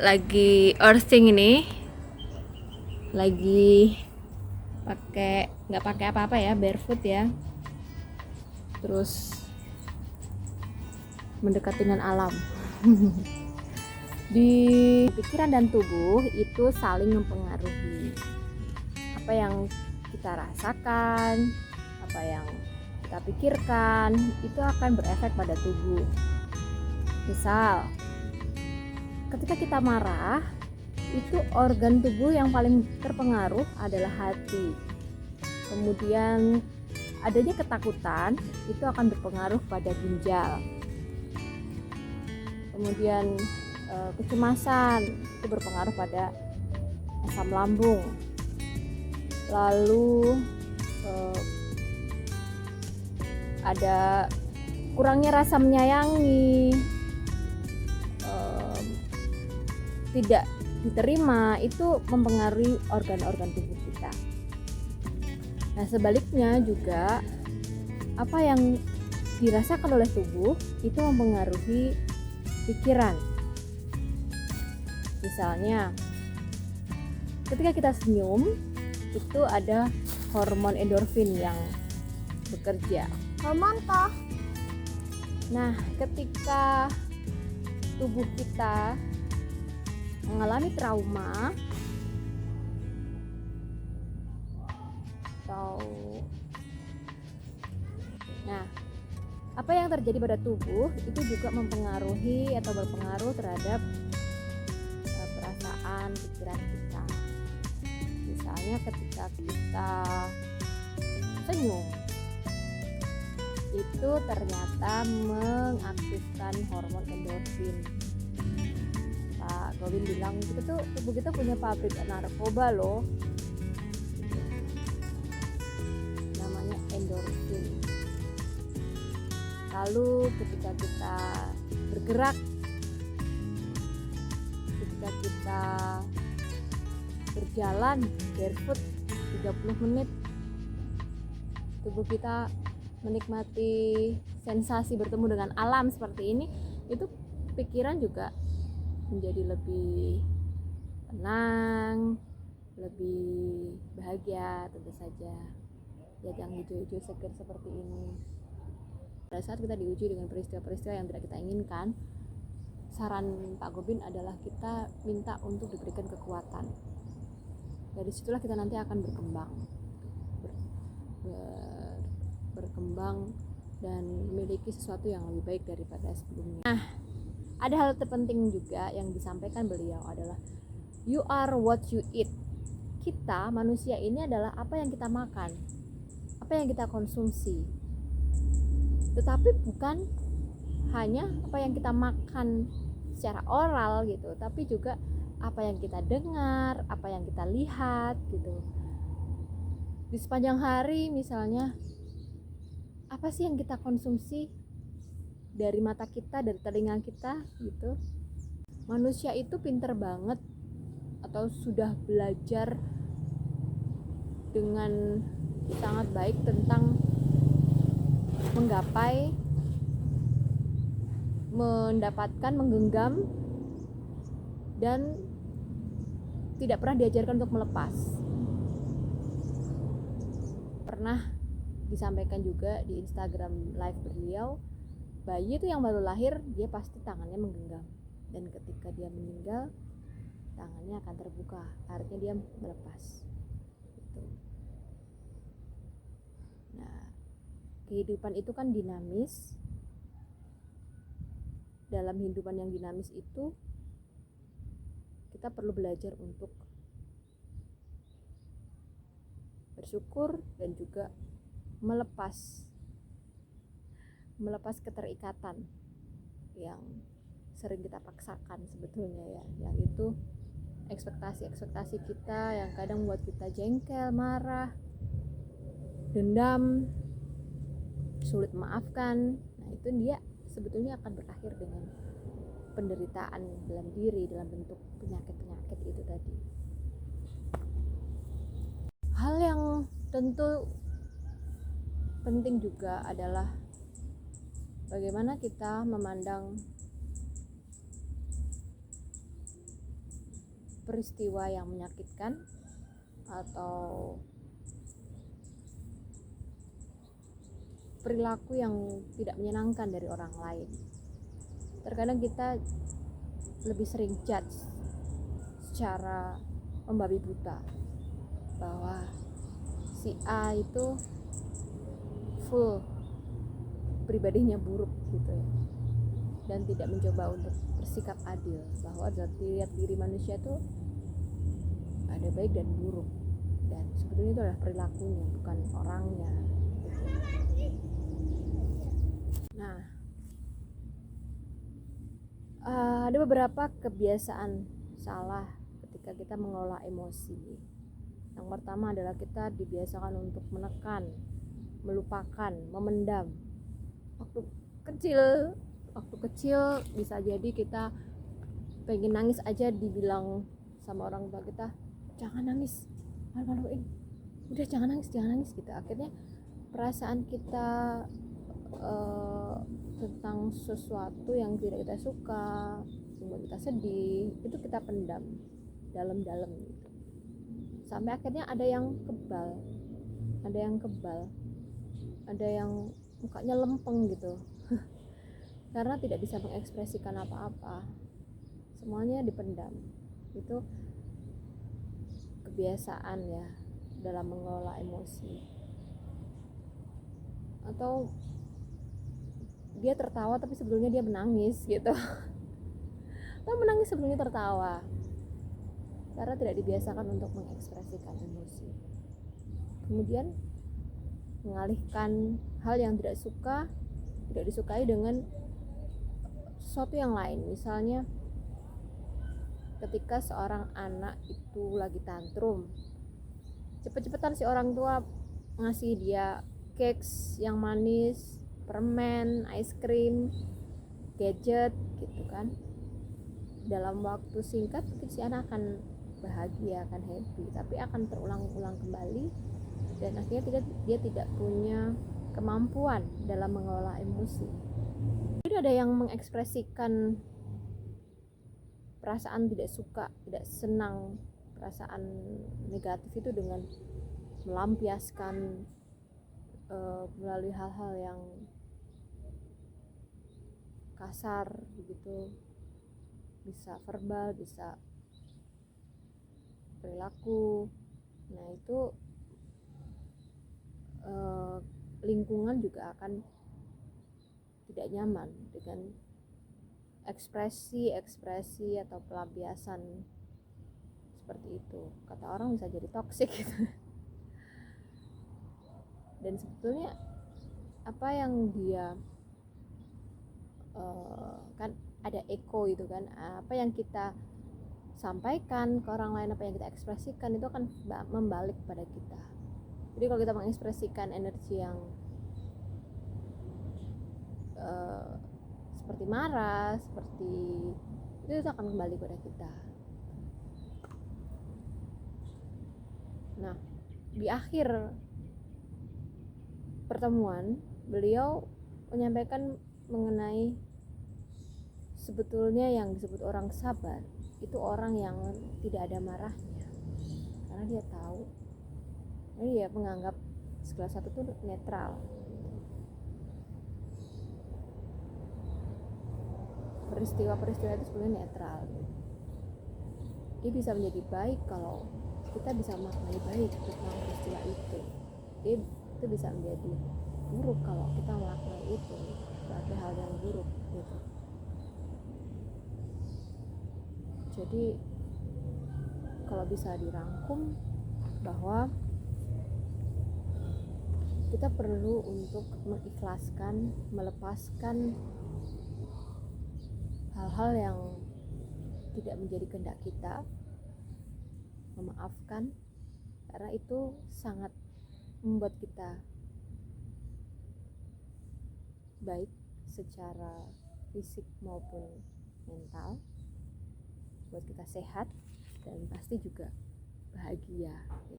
lagi earthing ini, lagi nggak pakai apa-apa ya, barefoot ya, terus mendekat dengan alam. Di pikiran dan tubuh itu saling mempengaruhi. Apa yang kita rasakan, apa yang kita pikirkan, itu akan berefek pada tubuh. Misal, ketika kita marah, itu organ tubuh yang paling terpengaruh adalah hati. Kemudian adanya ketakutan itu akan berpengaruh pada ginjal. Kemudian kecemasan itu berpengaruh pada asam lambung. Lalu ada kurangnya rasa menyayangi, tidak diterima, itu mempengaruhi organ-organ tubuh kita. Nah, sebaliknya juga apa yang dirasakan oleh tubuh itu mempengaruhi pikiran. Misalnya, ketika kita senyum, itu ada hormon endorfin yang bekerja. Hormon toh. Nah, ketika tubuh kita mengalami trauma apa yang terjadi pada tubuh itu juga mempengaruhi atau berpengaruh terhadap perasaan, pikiran kita. Misalnya ketika kita senyum, itu ternyata mengaktifkan hormon endorfin. Pak Gowin bilang tubuh kita punya pabrik narkoba loh, namanya endorfin. Lalu ketika kita bergerak, ketika kita berjalan barefoot 30 menit, tubuh kita menikmati sensasi bertemu dengan alam seperti ini, itu pikiran juga menjadi lebih tenang, lebih bahagia tentu saja. Ya, yang hijau-hijau segar seperti ini. Pada saat kita diuji dengan peristiwa-peristiwa yang tidak kita inginkan, saran Pak Gobin adalah kita minta untuk diberikan kekuatan. Dari situlah kita nanti akan berkembang dan memiliki sesuatu yang lebih baik daripada sebelumnya. Nah, ada hal terpenting juga yang disampaikan beliau adalah you are what you eat. Kita manusia ini adalah apa yang kita makan, apa yang kita konsumsi. Tetapi bukan hanya apa yang kita makan secara oral gitu, tapi juga apa yang kita dengar, apa yang kita lihat gitu. Di sepanjang hari misalnya, apa sih yang kita konsumsi dari mata kita, dari telinga kita gitu. Manusia itu pinter banget atau sudah belajar dengan sangat baik tentang menggapai, mendapatkan, menggenggam, dan tidak pernah diajarkan untuk melepas. Pernah disampaikan juga di Instagram live beliau, bayi itu yang baru lahir dia pasti tangannya menggenggam, dan ketika dia meninggal tangannya akan terbuka, artinya dia melepas gitu. Nah, kehidupan itu kan dinamis. Dalam kehidupan yang dinamis itu kita perlu belajar untuk bersyukur dan juga melepas keterikatan yang sering kita paksakan sebetulnya ya, yang itu ekspektasi kita yang kadang buat kita jengkel, marah, dendam, sulit memaafkan. Nah, itu dia sebetulnya akan berakhir dengan penderitaan dalam diri dalam bentuk penyakit-penyakit itu tadi. Hal yang tentu penting juga adalah bagaimana kita memandang peristiwa yang menyakitkan atau perilaku yang tidak menyenangkan dari orang lain. Terkadang kita lebih sering judge secara membabi buta bahwa si A itu full pribadinya buruk gitu ya, dan tidak mencoba untuk bersikap adil bahwa dari diri manusia itu ada baik dan buruk, dan sebetulnya itu adalah perilakunya bukan orangnya gitu. Nah, ada beberapa kebiasaan salah ketika kita mengelola emosi. Yang pertama adalah kita dibiasakan untuk menekan, melupakan, memendam. Waktu kecil bisa jadi kita pengen nangis aja dibilang sama orang tua kita, jangan nangis, malu-maluin, udah jangan nangis gitu. Akhirnya perasaan kita tentang sesuatu yang tidak kita suka, membuat kita sedih, itu kita pendam dalam-dalam gitu. Sampai akhirnya ada yang kebal, ada yang mukanya lempeng gitu karena tidak bisa mengekspresikan apa-apa, semuanya dipendam. Itu kebiasaan ya dalam mengelola emosi. Atau dia tertawa tapi sebelumnya dia menangis gitu atau menangis sebelumnya tertawa karena tidak dibiasakan untuk mengekspresikan emosi. Kemudian mengalihkan hal yang tidak disukai dengan sesuatu yang lain. Misalnya ketika seorang anak itu lagi tantrum, cepet-cepetan si orang tua ngasih dia cakes yang manis, permen, ice cream, gadget gitu kan. Dalam waktu singkat si anak akan bahagia, akan happy, tapi akan terulang-ulang kembali, dan akhirnya dia tidak punya kemampuan dalam mengelola emosi. Jadi ada yang mengekspresikan perasaan tidak suka, tidak senang, perasaan negatif itu dengan melampiaskan melalui hal-hal yang kasar begitu, bisa verbal, bisa perilaku. Nah itu lingkungan juga akan tidak nyaman dengan ekspresi atau pelampiasan seperti itu. Kata orang bisa jadi toksik gitu. Dan sebetulnya apa yang dia kan ada eko itu kan, apa yang kita sampaikan ke orang lain, apa yang kita ekspresikan itu akan membalik pada kita. Jadi kalau kita mengekspresikan energi yang seperti marah, seperti itu akan kembali pada kita. Nah, di akhir pertemuan beliau menyampaikan mengenai sebetulnya yang disebut orang sabar itu orang yang tidak ada marahnya, karena dia tahu, jadi dia menganggap segala sesuatu itu netral. Peristiwa-peristiwa itu sebenarnya netral. Dia bisa menjadi baik kalau kita bisa maknai baik tentang peristiwa itu. Dia itu bisa menjadi buruk kalau kita maknai itu sebagai hal yang buruk gitu. Jadi kalau bisa dirangkum bahwa kita perlu untuk mengikhlaskan, melepaskan hal-hal yang tidak menjadi kehendak kita, memaafkan, karena itu sangat membuat kita baik secara fisik maupun mental, buat kita sehat dan pasti juga bahagia.